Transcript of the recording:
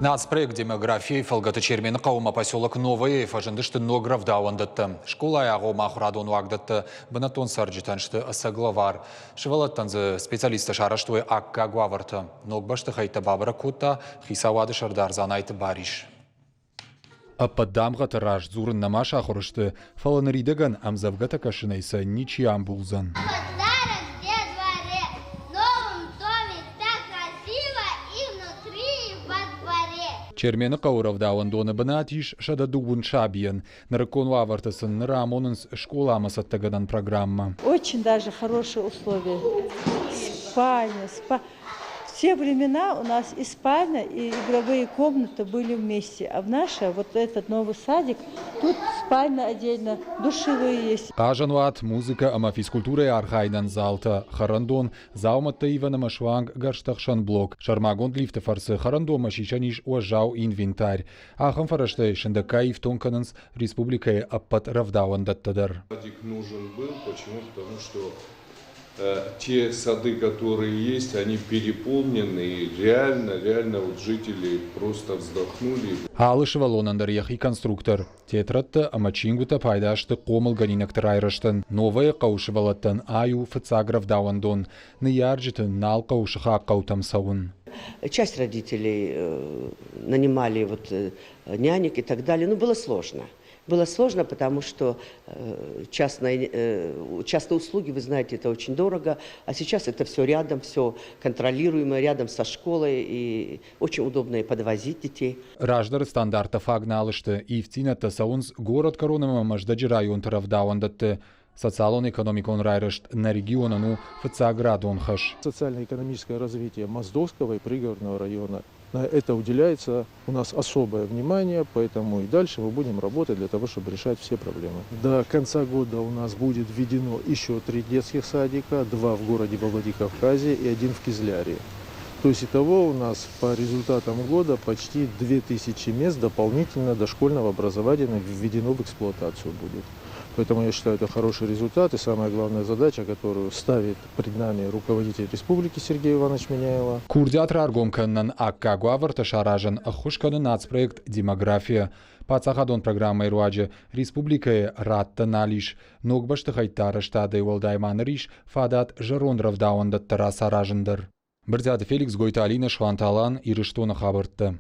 Нацпроект демографии фалгаты чермені қауыма поселок Новый фажындышты нограв дауандатты. Школа аяғы махурадон уагдатты бынатон сарджитаншты асаглавар. Шывалаттанзы специалисты шараштуы акка гуаварты. Ногбашты хайта бабыра кутта хисавады шардарзан айты бариш. Аппаддамға тыраж зурын намаша құрышты. Фаланыридыган амзавгата кашынайса ничиям булзан. Чермені қауырав дауандоны бынатиш шада дугун шабиян. Наракону авартасын Рамонынс школа саттагадан программа. Очень даже хорошие условия. Спальня, Все времена у нас и спальня, и игровые комнаты были вместе. А в наше, вот этот новый садик, тут спальня отдельно, душевые есть. Кажануат музыка ама физкультура архайнан залта. Харандон зауматта Ивана Машванг гарштахшан блок. Шармагон лифта фарсы харандон машичаниш уажау инвентарь. Ахам фараштай шандакаев тонкананс республикой аппат равдауан даттадар. Садик нужен был, почему? Потому что те сады, которые есть, они переполнены, и реально вот жители просто вздохнули. Алыш валонандар яхи конструктор. Тетратта амачингута пайдашты комыл ганинактыр айраштын. Новая каушывалаттан аю фыцаграв дауандон. Ныярджитын нал каушыха каутам саун. Часть родителей нанимали нянек и так далее, но было сложно. Было сложно, потому что частные услуги, вы знаете, это очень дорого, а сейчас это все рядом, все контролируемо, рядом со школой, и очень удобно и подвозить детей. Раждар стандарта фагналышты, и в цината саунс город коронама маждаджи район таравдауандатты. Социально-экономикон райрышт на регионану фацаградон хаш. Социально-экономическое развитие Моздовского и пригородного района. На это уделяется у нас особое внимание, поэтому и дальше мы будем работать для того, чтобы решать все проблемы. До конца года у нас будет введено еще 3 детских садика, 2 в городе Владикавказе и 1 в Кизляре. То есть итого у нас по результатам года почти 2000 мест дополнительно дошкольного образования введено в эксплуатацию будет. Поэтому я считаю, это хороший результат и самая главная задача, которую ставит пред нами руководитель республики Сергей Иванович Миняева. Курдиатр аргомканнан акка гуаварта шаражан ахушканы нацпроект демография. Пацахадон программой руаджи республикая ратта налиш. Ногбашты хайтара штады уалдайман риш фадат жарон равдауандат тара саражандар. Бірдяды Феликс Гойталина Шванталан ирыштона хабыртты.